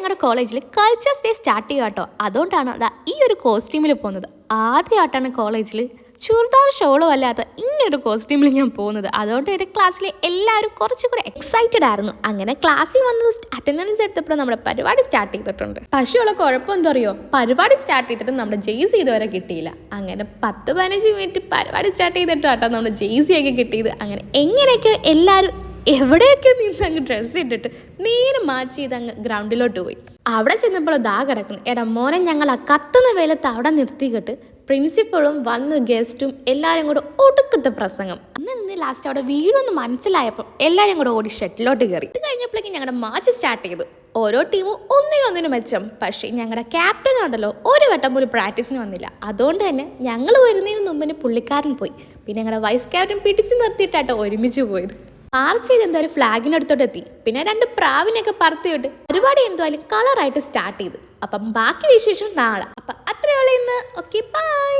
ഞങ്ങളുടെ കോളേജിൽ cultures day start ചെയ്യുക കേട്ടോ. അതുകൊണ്ടാണ് അതാ ഈ ഒരു കോസ്റ്റ്യൂമിൽ പോകുന്നത്. ആദ്യമായിട്ടാണ് കോളേജിൽ ചുരിദാർ ഷോളും അല്ലാത്ത ഇങ്ങനൊരു കോസ്റ്റ്യൂമിൽ ഞാൻ പോകുന്നത്. അതുകൊണ്ട് എൻ്റെ ക്ലാസ്സിലെ എല്ലാവരും കുറച്ചുകൂടെ എക്സൈറ്റഡ് ആയിരുന്നു. അങ്ങനെ ക്ലാസ്സിൽ വന്ന് അറ്റൻഡൻസ് എടുത്തപ്പോൾ നമ്മുടെ പരിപാടി സ്റ്റാർട്ട് ചെയ്തിട്ടുണ്ട്. പക്ഷേയുള്ള കുഴപ്പം എന്താ അറിയോ, പരിപാടി സ്റ്റാർട്ട് ചെയ്തിട്ട് നമ്മുടെ ജെയ്സി ഇതുവരെ കിട്ടിയില്ല. അങ്ങനെ 10-15 മിനിറ്റ് പരിപാടി സ്റ്റാർട്ട് ചെയ്തിട്ട് കേട്ടോ നമ്മുടെ ജെയ്സിയൊക്കെ കിട്ടിയത്. അങ്ങനെ എങ്ങനെയൊക്കെ എല്ലാവരും എവിടെയൊക്കെ നിന്ന് അങ്ങ് ഡ്രസ്സ് ഇട്ടിട്ട് നേരെ മാച്ച് ചെയ്ത് അങ്ങ് ഗ്രൗണ്ടിലോട്ട് പോയി. അവിടെ ചെന്നപ്പോൾ ദാ കിടക്കുന്നു. എടാ മോനെ, ഞങ്ങൾ ആ കത്തുന്ന വേലത്ത് അവിടെ നിർത്തിക്കിട്ട് പ്രിൻസിപ്പളും വന്ന് ഗസ്റ്റും എല്ലാവരും കൂടെ ഒടുക്കത്തെ പ്രസംഗം. അന്ന് ലാസ്റ്റ് അവിടെ വീടൊന്ന് മനസ്സിലായപ്പോൾ എല്ലാവരും കൂടെ ഓടി ഷട്ടിലോട്ട് കയറി. ഇത് കഴിഞ്ഞപ്പോഴേക്കും ഞങ്ങളുടെ മാച്ച് സ്റ്റാർട്ട് ചെയ്തു. ഓരോ ടീമും ഒന്നിനൊന്നിനും മെച്ചം. പക്ഷേ ഞങ്ങളുടെ ക്യാപ്റ്റൻ ഉണ്ടല്ലോ ഒരു വട്ടം പോലും പ്രാക്ടീസിന് വന്നില്ല. അതുകൊണ്ട് തന്നെ ഞങ്ങൾ വരുന്നതിന് മുമ്പിന് പുള്ളിക്കാരൻ പോയി. പിന്നെ ഞങ്ങളുടെ വൈസ് ക്യാപ്റ്റൻ പിടിച്ച് നിർത്തിയിട്ടാട്ടോ ഒരുമിച്ച് പോയത്. മാർച്ച് ചെയ്ത് എന്തായാലും ഫ്ലാഗിനടുത്തോട്ട് എത്തി. പിന്നെ 2 പ്രാവിനെയൊക്കെ പറത്തിയിട്ട് പരിപാടി എന്തായാലും കളറായിട്ട് സ്റ്റാർട്ട് ചെയ്തു. അപ്പം ബാക്കി വിശേഷം നാളെ. അപ്പം അത്രയുള്ള ഇന്ന്. Okay, by.